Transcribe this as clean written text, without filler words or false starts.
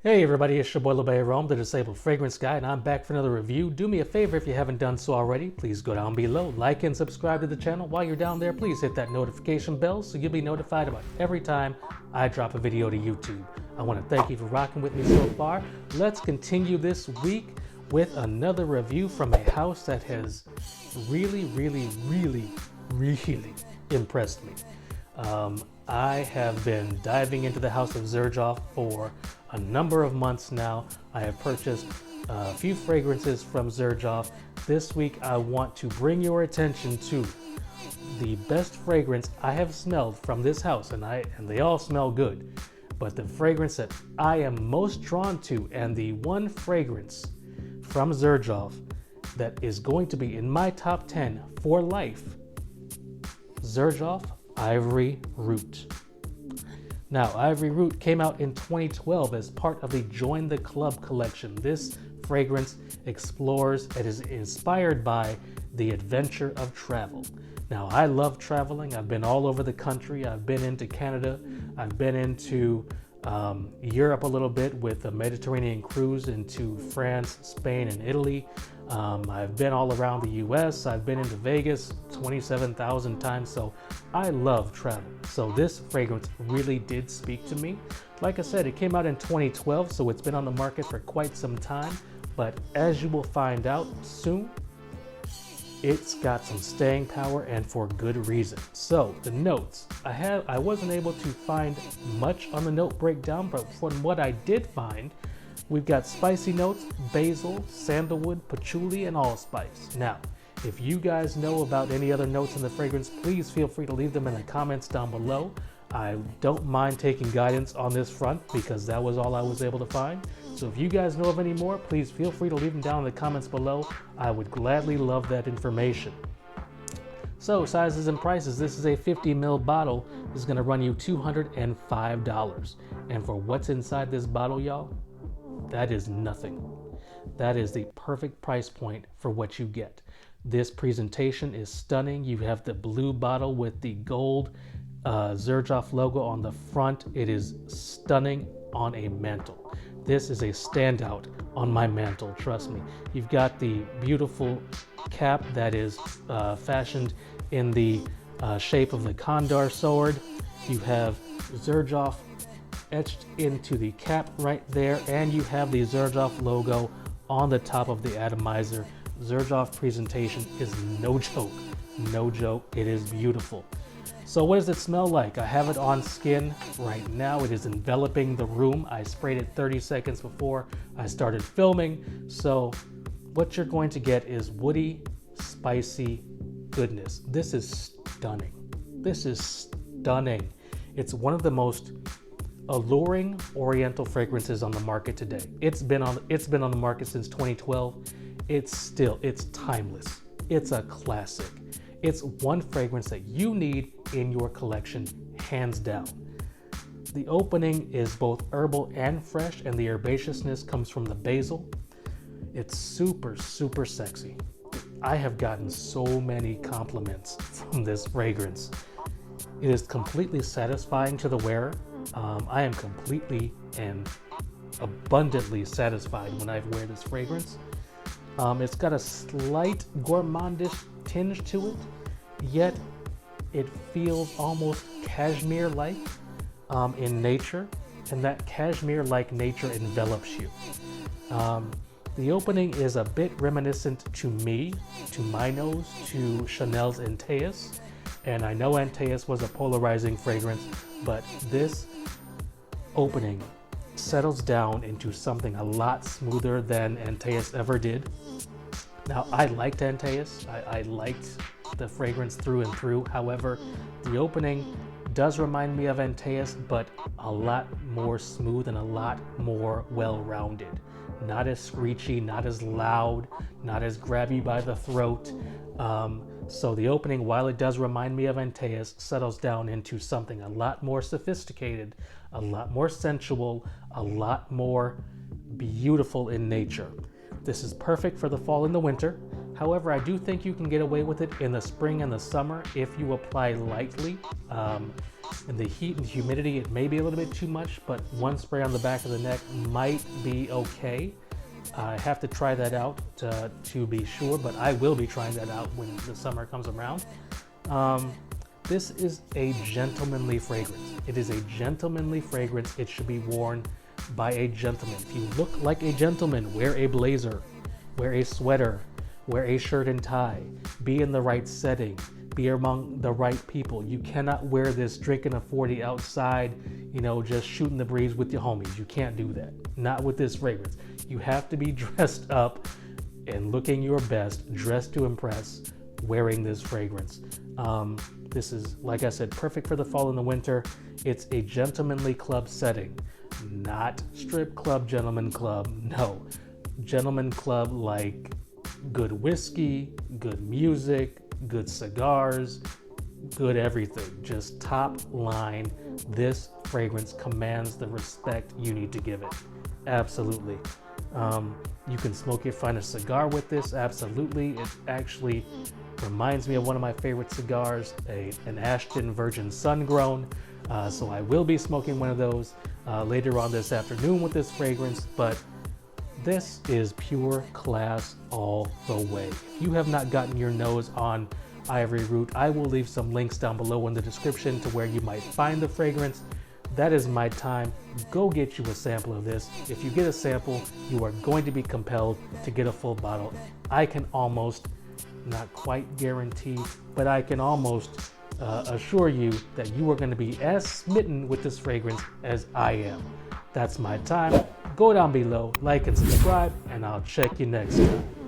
Hey everybody, it's your boy labbearome, the Disabled Fragrance Guy, and I'm back for another review. Do me a favor if you haven't done so already, please go down below, like and subscribe to the channel. While you're down there, please hit that notification bell so you'll be notified about every time I drop a video to YouTube. I want to thank you for rocking with me so far. Let's continue this week with another review from a house that has really impressed me. I have been diving into the house of Xerjoff for a number of months now. I have purchased a few fragrances from Xerjoff. This week I want to bring your attention to the best fragrance I have smelled from this house, and they all smell good. But the fragrance that I am most drawn to, and the one fragrance from Xerjoff that is going to be in my top 10 for life, Xerjoff Ivory Root. Now, Ivory Root came out in 2012 as part of the Join the Club collection. This fragrance explores and is inspired by the adventure of travel. Now, I love traveling. I've been all over the country. I've been into Canada. I've been into Europe a little bit with a Mediterranean cruise into France, Spain, and Italy. I've been all around the US. I've been into Vegas 27,000 times, so I love travel. So this fragrance really did speak to me. Like I said, it came out in 2012, so it's been on the market for quite some time, but as you will find out soon, it's got some staying power, and for good reason. So the notes, I wasn't able to find much on the note breakdown, but from what I did find, we've got spicy notes, basil, sandalwood, patchouli, and allspice. Now, if you guys know about any other notes in the fragrance, please feel free to leave them in the comments down below. I don't mind taking guidance on this front because that was all I was able to find. So if you guys know of any more, please feel free to leave them down in the comments below. I would gladly love that information. So sizes and prices, this is a 50 ml bottle. This is gonna run you $205. And for what's inside this bottle, y'all, that is nothing. That is the perfect price point for what you get. This presentation is stunning. You have the blue bottle with the gold Xerjoff logo on the front. It is stunning on a mantle. This is a standout on my mantle, trust me. You've got the beautiful cap that is fashioned in the shape of the Condor sword. You have Xerjoff etched into the cap right there, and you have the Xerjoff logo on the top of the atomizer. Xerjoff presentation is no joke, no joke. It is beautiful. So what does it smell like? I have it on skin right now. It is enveloping the room. I sprayed it 30 seconds before I started filming. So what you're going to get is woody, spicy goodness. This is stunning. This is stunning. It's one of the most alluring oriental fragrances on the market today. It's been on the market since 2012. It's timeless. It's a classic. It's one fragrance that you need in your collection, hands down. The opening is both herbal and fresh, and the herbaceousness comes from the basil. It's super sexy. I have gotten so many compliments from this fragrance. It is completely satisfying to the wearer. I am completely and abundantly satisfied when I wear this fragrance. It's got a slight gourmandish tinge to it, yet it feels almost cashmere-like in nature, and that cashmere-like nature envelops you. The opening is a bit reminiscent to me, to my nose, to Chanel's Antaeus, and I know Antaeus was a polarizing fragrance, but this opening settles down into something a lot smoother than Antaeus ever did. Now, I liked Antaeus. I liked the fragrance through and through. However, the opening does remind me of Antaeus, but a lot more smooth and a lot more well-rounded. Not as screechy, not as loud, not as grab you by the throat. So the opening, while it does remind me of Antaeus, settles down into something a lot more sophisticated, a lot more sensual, a lot more beautiful in nature. This is perfect for the fall and the winter. However, I do think you can get away with it in the spring and the summer if you apply lightly. In the heat and humidity, it may be a little bit too much, but one spray on the back of the neck might be okay. I have to try that out to be sure, but I will be trying that out when the summer comes around. This is a gentlemanly fragrance. It is a gentlemanly fragrance. It should be worn by a gentleman. If you look like a gentleman, wear a blazer, wear a sweater, wear a shirt and tie, be in the right setting, be among the right people. You cannot wear this drinking a 40 outside, you know, just shooting the breeze with your homies. You can't do that. Not with this fragrance. You have to be dressed up and looking your best, dressed to impress, wearing this fragrance. This is, like I said, perfect for the fall and the winter. It's a gentlemanly club setting, not strip club, gentleman club. No, gentleman club like good whiskey, good music, good cigars, good everything. Just top line. This fragrance commands the respect you need to give it. Absolutely. You can smoke your finest cigar with this. Absolutely. It actually reminds me of one of my favorite cigars, an Ashton Virgin Sun-Grown. So I will be smoking one of those later on this afternoon with this fragrance, but this is pure class all the way. If you have not gotten your nose on Ivory Root, I will leave some links down below in the description to where you might find the fragrance. That is my time. Go get you a sample of this. If you get a sample, you are going to be compelled to get a full bottle. I can almost, not quite guarantee, but I can almost assure you that you are going to be as smitten with this fragrance as I am. That's my time. Go down below, like and subscribe, and I'll check you next time.